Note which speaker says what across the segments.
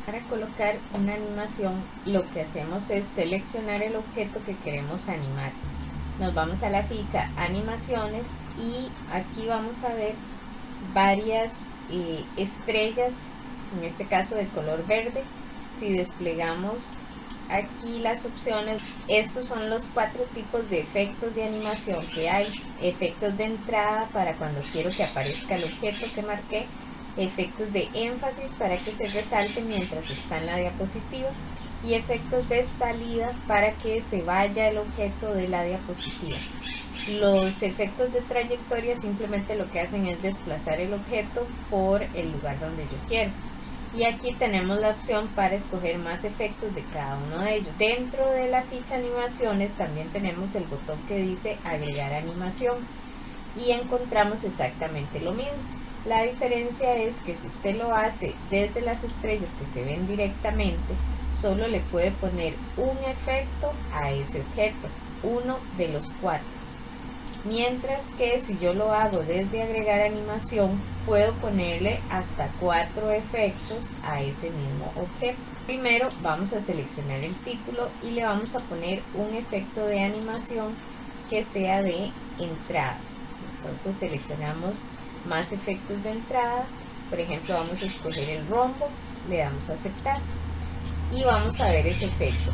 Speaker 1: Para colocar una animación, lo que hacemos es seleccionar el objeto que queremos animar. Nos vamos a la ficha animaciones y aquí vamos a ver varias estrellas, en este caso de color verde. Si desplegamos aquí las opciones, estos son los 4 tipos de efectos de animación que hay. Efectos de entrada para cuando quiero que aparezca el objeto que marqué, efectos de énfasis para que se resalte mientras está en la diapositiva y efectos de salida para que se vaya el objeto de la diapositiva. Los efectos de trayectoria simplemente lo que hacen es desplazar el objeto por el lugar donde yo quiero. Y aquí tenemos la opción para escoger más efectos de cada uno de ellos. Dentro de la ficha animaciones también tenemos el botón que dice agregar animación y encontramos exactamente lo mismo. La diferencia es que si usted lo hace desde las estrellas que se ven directamente, solo le puede poner un efecto a ese objeto, uno de los 4. Mientras que si yo lo hago desde agregar animación, puedo ponerle hasta 4 efectos a ese mismo objeto. Primero vamos a seleccionar el título y le vamos a poner un efecto de animación que sea de entrada. Entonces seleccionamos más efectos de entrada. Por ejemplo, vamos a escoger el rombo, le damos a aceptar y vamos a ver ese efecto.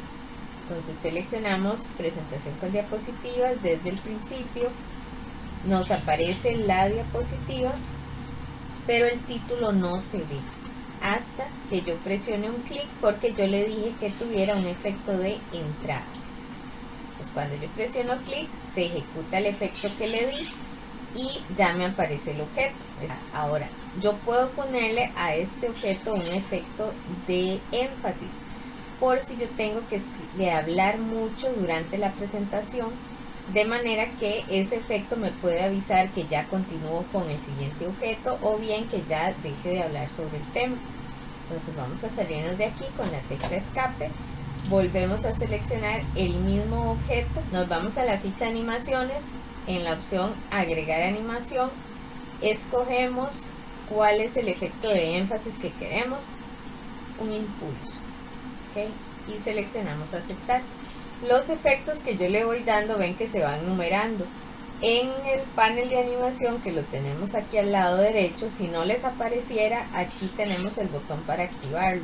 Speaker 1: Entonces seleccionamos presentación con diapositivas. Desde el principio nos aparece la diapositiva, pero el título no se ve hasta que yo presione un clic, porque yo le dije que tuviera un efecto de entrada. Pues cuando yo presiono clic, se ejecuta el efecto que le di y ya me aparece el objeto. Ahora yo puedo ponerle a este objeto un efecto de énfasis, por si yo tengo que hablar mucho durante la presentación, de manera que ese efecto me puede avisar que ya continúo con el siguiente objeto o bien que ya deje de hablar sobre el tema. Entonces vamos a salirnos de aquí con la tecla escape, volvemos a seleccionar el mismo objeto, nos vamos a la ficha animaciones, en la opción agregar animación, escogemos cuál es el efecto de énfasis que queremos, un impulso. ¿Okay? Y seleccionamos aceptar. Los efectos que yo le voy dando, ven que se van numerando. En el panel de animación, que lo tenemos aquí al lado derecho, si no les apareciera, aquí tenemos el botón para activarlo.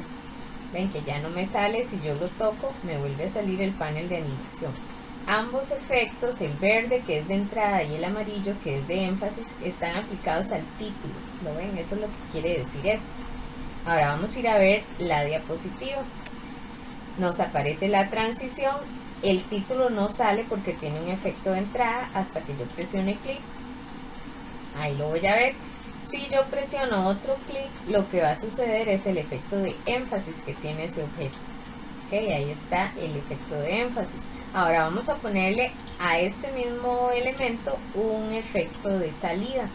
Speaker 1: Ven que ya no me sale, si yo lo toco me vuelve a salir el panel de animación. Ambos efectos, el verde que es de entrada y el amarillo que es de énfasis, están aplicados al título. ¿Lo ven? Eso es lo que quiere decir esto. Ahora vamos a ir a ver la diapositiva. Nos aparece la transición, el título no sale porque tiene un efecto de entrada hasta que yo presione clic. Ahí lo voy a ver. Si yo presiono otro clic, lo que va a suceder es el efecto de énfasis que tiene ese objeto. Ok, ahí está el efecto de énfasis. Ahora vamos a ponerle a este mismo elemento un efecto de salida.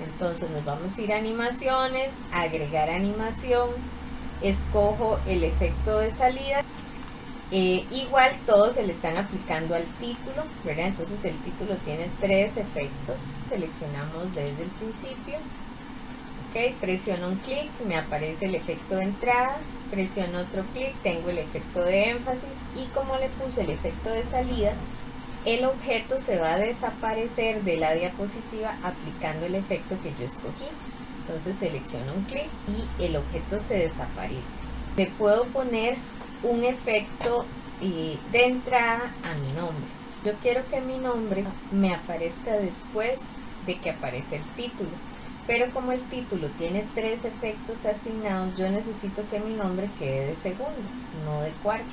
Speaker 1: Entonces nos vamos a ir a animaciones, agregar animación, escojo el efecto de salida. Igual todos se le están aplicando al título, ¿verdad? Entonces el título tiene 3 efectos. Seleccionamos desde el principio. Ok, presiono un clic, me aparece el efecto de entrada. Presiono otro clic, tengo el efecto de énfasis. Y como le puse el efecto de salida, el objeto se va a desaparecer de la diapositiva aplicando el efecto que yo escogí. Entonces selecciono un clic y el objeto se desaparece. Le puedo poner un efecto de entrada a mi nombre. Yo quiero que mi nombre me aparezca después de que aparece el título, pero como el título tiene 3 efectos asignados, yo necesito que mi nombre quede de segundo, no de cuarto.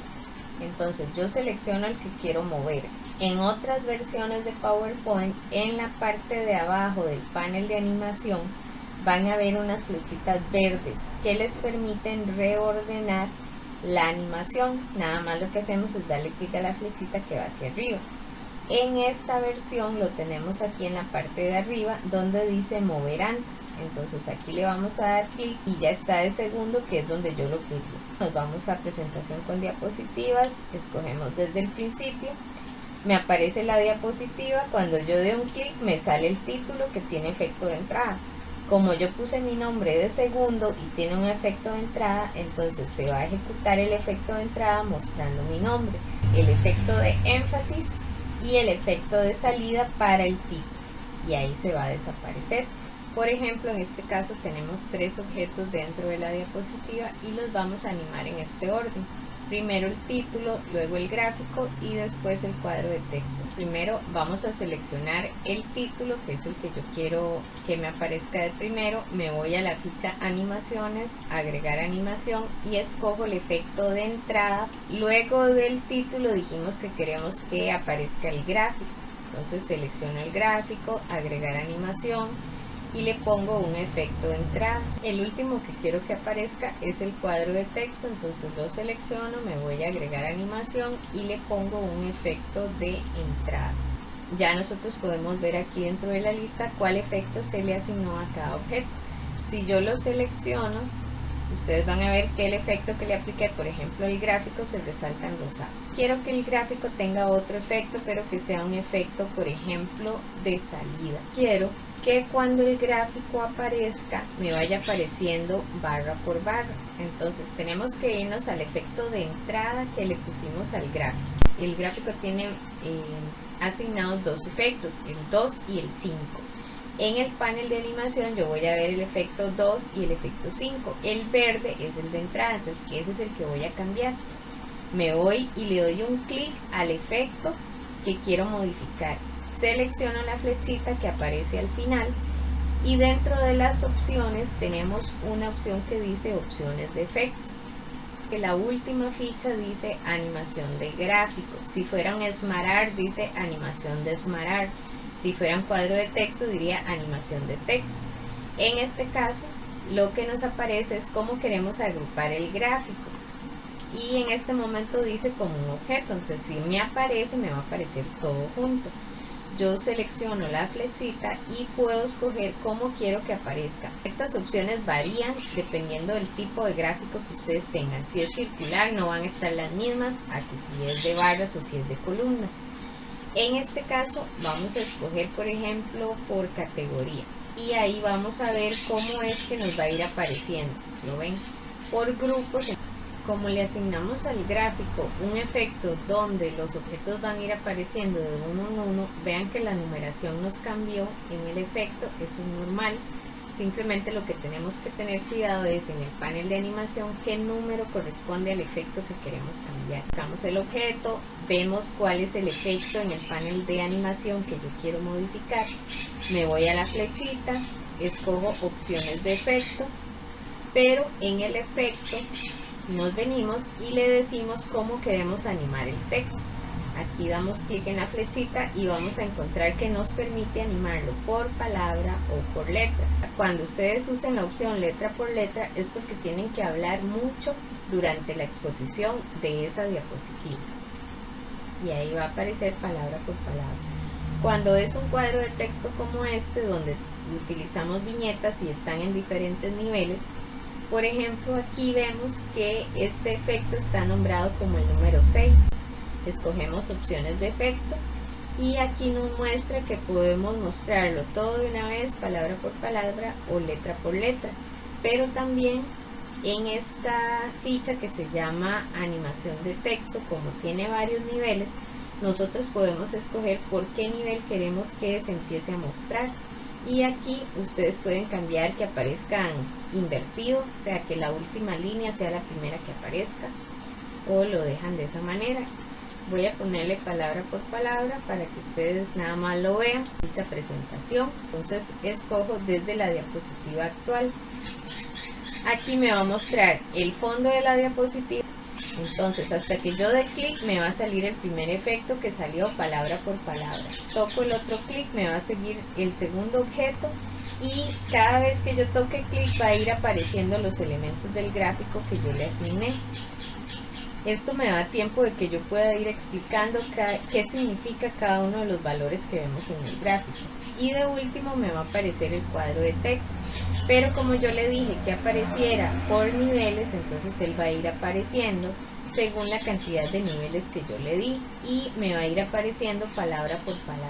Speaker 1: Entonces yo selecciono el que quiero mover. En otras versiones de PowerPoint, en la parte de abajo del panel de animación van a ver unas flechitas verdes que les permiten reordenar la animación. Nada más lo que hacemos es darle clic a la flechita que va hacia arriba. En esta versión lo tenemos aquí en la parte de arriba donde dice mover antes. Entonces aquí le vamos a dar clic y ya está de segundo, que es donde yo lo quería. Nos vamos a presentación con diapositivas, escogemos desde el principio. Me aparece la diapositiva, cuando yo dé un clic me sale el título que tiene efecto de entrada. Como yo puse mi nombre de segundo y tiene un efecto de entrada, entonces se va a ejecutar el efecto de entrada mostrando mi nombre, el efecto de énfasis y el efecto de salida para el título, y ahí se va a desaparecer. Por ejemplo, en este caso tenemos 3 objetos dentro de la diapositiva y los vamos a animar en este orden. Primero el título, luego el gráfico y después el cuadro de texto. Primero vamos a seleccionar el título, que es el que yo quiero que me aparezca de primero. Me voy a la ficha animaciones, agregar animación y escojo el efecto de entrada. Luego del título dijimos que queremos que aparezca el gráfico. Entonces selecciono el gráfico, agregar animación y le pongo un efecto de entrada. El último que quiero que aparezca es el cuadro de texto, entonces lo selecciono, me voy a agregar animación y le pongo un efecto de entrada. Ya nosotros podemos ver aquí dentro de la lista cuál efecto se le asignó a cada objeto. Si yo lo selecciono, ustedes van a ver que el efecto que le apliqué, por ejemplo el gráfico, se resalta en rosado. Quiero que el gráfico tenga otro efecto, pero que sea un efecto, por ejemplo, de salida. Quiero que cuando el gráfico aparezca me vaya apareciendo barra por barra. Entonces tenemos que irnos al efecto de entrada que le pusimos al gráfico. El gráfico tiene asignados 2 efectos, el 2 y el 5. En el panel de animación yo voy a ver el efecto 2 y el efecto 5. El verde es el de entrada, entonces ese es el que voy a cambiar. Me voy y le doy un clic al efecto que quiero modificar. Selecciono la flechita que aparece al final y dentro de las opciones tenemos una opción que dice opciones de efecto. La última ficha dice animación de gráfico. Si fuera un Smart Art dice animación de Smart Art. Si fuera un cuadro de texto diría animación de texto. En este caso lo que nos aparece es cómo queremos agrupar el gráfico. Y en este momento dice como un objeto, entonces si me aparece me va a aparecer todo junto. Yo selecciono la flechita y puedo escoger cómo quiero que aparezca. Estas opciones varían dependiendo del tipo de gráfico que ustedes tengan. Si es circular no van a estar las mismas a que si es de barras o si es de columnas. En este caso vamos a escoger, por ejemplo, por categoría. Y ahí vamos a ver cómo es que nos va a ir apareciendo. ¿Lo ven? Por grupos. Como le asignamos al gráfico un efecto donde los objetos van a ir apareciendo de uno en uno, vean que la numeración nos cambió en el efecto, eso es normal. Simplemente lo que tenemos que tener cuidado es en el panel de animación qué número corresponde al efecto que queremos cambiar. Buscamos el objeto, vemos cuál es el efecto en el panel de animación que yo quiero modificar. Me voy a la flechita, escojo opciones de efecto, pero en el efecto nos venimos y le decimos cómo queremos animar el texto. Aquí damos clic en la flechita y vamos a encontrar que nos permite animarlo por palabra o por letra. Cuando ustedes usen la opción letra por letra es porque tienen que hablar mucho durante la exposición de esa diapositiva. Y ahí va a aparecer palabra por palabra. Cuando es un cuadro de texto como este, donde utilizamos viñetas y están en diferentes niveles, por ejemplo, aquí vemos que este efecto está nombrado como el número 6. Escogemos opciones de efecto y aquí nos muestra que podemos mostrarlo todo de una vez, palabra por palabra o letra por letra. Pero también en esta ficha que se llama animación de texto, como tiene varios niveles, nosotros podemos escoger por qué nivel queremos que se empiece a mostrar. Y aquí ustedes pueden cambiar que aparezcan invertido, o sea que la última línea sea la primera que aparezca, o lo dejan de esa manera. Voy a ponerle palabra por palabra para que ustedes nada más lo vean. Dicha presentación, entonces escojo desde la diapositiva actual. Aquí me va a mostrar el fondo de la diapositiva. Entonces hasta que yo dé clic me va a salir el primer efecto que salió palabra por palabra. Toco el otro clic, me va a seguir el segundo objeto y cada vez que yo toque clic va a ir apareciendo los elementos del gráfico que yo le asigné. Esto me da tiempo de que yo pueda ir explicando qué significa cada uno de los valores que vemos en el gráfico. Y de último me va a aparecer el cuadro de texto. Pero como yo le dije que apareciera por niveles, entonces él va a ir apareciendo según la cantidad de niveles que yo le di y me va a ir apareciendo palabra por palabra.